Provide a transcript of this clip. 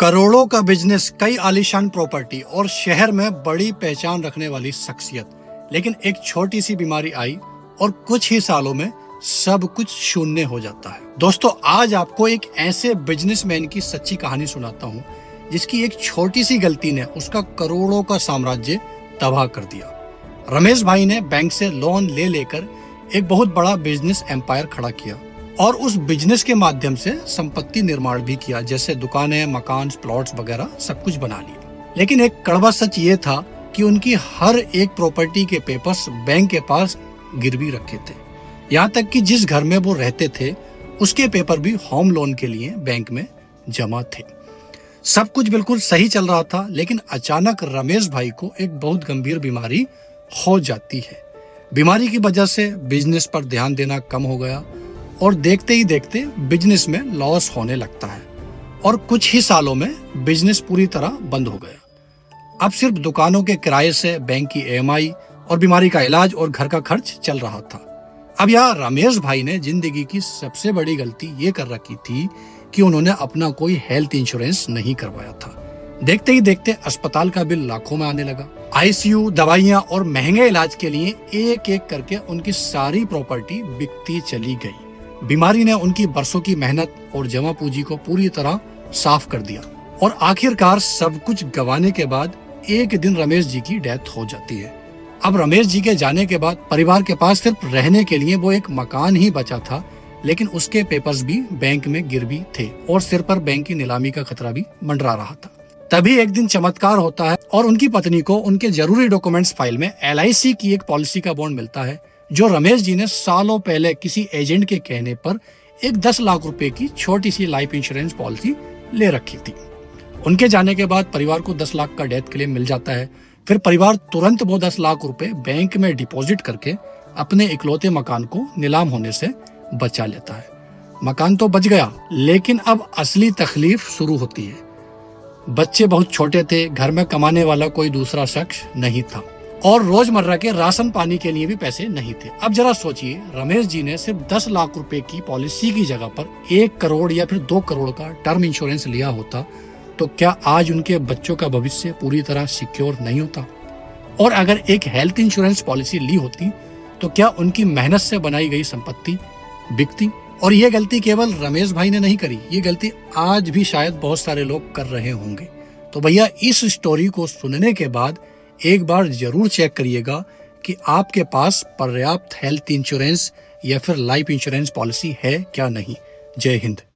करोड़ों का बिजनेस, कई आलीशान प्रॉपर्टी और शहर में बड़ी पहचान रखने वाली शख्सियत, लेकिन एक छोटी सी बीमारी आई और कुछ ही सालों में सब कुछ शून्य हो जाता है। दोस्तों, आज आपको एक ऐसे बिजनेसमैन की सच्ची कहानी सुनाता हूँ जिसकी एक छोटी सी गलती ने उसका करोड़ों का साम्राज्य तबाह कर दिया। रमेश भाई ने बैंक से लोन ले लेकर एक बहुत बड़ा बिजनेस एम्पायर खड़ा किया और उस बिजनेस के माध्यम से संपत्ति निर्माण भी किया, जैसे दुकानें, मकान, प्लॉट्स वगैरह सब कुछ बना लिया। लेकिन एक कड़वा सच ये था कि उनकी हर एक प्रॉपर्टी के पेपर्स बैंक के पास गिरवी रखे थे। यहाँ तक कि जिस घर में वो रहते थे उसके पेपर भी होम लोन के लिए बैंक में जमा थे। सब कुछ बिल्कुल सही चल रहा था, लेकिन अचानक रमेश भाई को एक बहुत गंभीर बीमारी हो जाती है। बीमारी की वजह से बिजनेस पर ध्यान देना कम हो गया और देखते ही देखते बिजनेस में लॉस होने लगता है और कुछ ही सालों में बिजनेस पूरी तरह बंद हो गया। अब सिर्फ दुकानों के किराए से बैंक की ईएमआई और बीमारी का इलाज और घर का खर्च चल रहा था। अब यहाँ रमेश भाई ने जिंदगी की सबसे बड़ी गलती ये कर रखी थी कि उन्होंने अपना कोई हेल्थ इंश्योरेंस नहीं करवाया था। देखते ही देखते अस्पताल का बिल लाखों में आने लगा। आईसीयू, दवाइयां और महंगे इलाज के लिए एक एक करके उनकी सारी प्रॉपर्टी बिकती चली गई। बीमारी ने उनकी बरसों की मेहनत और जमा पूंजी को पूरी तरह साफ कर दिया और आखिरकार सब कुछ गंवाने के बाद एक दिन रमेश जी की डेथ हो जाती है। अब रमेश जी के जाने के बाद परिवार के पास सिर्फ रहने के लिए वो एक मकान ही बचा था, लेकिन उसके पेपर्स भी बैंक में गिरवी थे और सिर पर बैंक की नीलामी का खतरा भी मंडरा रहा था। तभी एक दिन चमत्कार होता है और उनकी पत्नी को उनके जरूरी डॉक्यूमेंट्स फाइल में LIC की एक पॉलिसी का बॉन्ड मिलता है, जो रमेश जी ने सालों पहले किसी एजेंट के कहने पर एक 10 लाख रुपए की छोटी सी लाइफ इंश्योरेंस पॉलिसी ले रखी थी। उनके जाने के बाद परिवार को 10 लाख का डेथ क्लेम मिल जाता है। फिर परिवार तुरंत वो 10 लाख रुपए बैंक में डिपॉजिट करके अपने इकलौते मकान को नीलाम होने से बचा लेता है। मकान तो बच गया, लेकिन अब असली तकलीफ शुरू होती है। बच्चे बहुत छोटे थे, घर में कमाने वाला कोई दूसरा शख्स नहीं था और रोजमर्रा के राशन पानी के लिए भी पैसे नहीं थे। अब जरा सोचिए, रमेश जी ने सिर्फ 10 लाख रुपए की पॉलिसी की जगह पर 1 करोड़ या फिर 2 करोड़ का टर्म इंश्योरेंस लिया होता तो क्या आज उनके बच्चों का भविष्य पूरी तरह सिक्योर नहीं होता? और अगर एक हेल्थ इंश्योरेंस पॉलिसी ली होती तो क्या उनकी मेहनत से बनाई गई संपत्ति बिकती? और ये गलती केवल रमेश भाई ने नहीं करी, ये गलती आज भी शायद बहुत सारे लोग कर रहे होंगे। तो भैया, इस स्टोरी को सुनने के बाद एक बार जरूर चेक करिएगा कि आपके पास पर्याप्त हेल्थ इंश्योरेंस या फिर लाइफ इंश्योरेंस पॉलिसी है क्या नहीं। जय हिंद।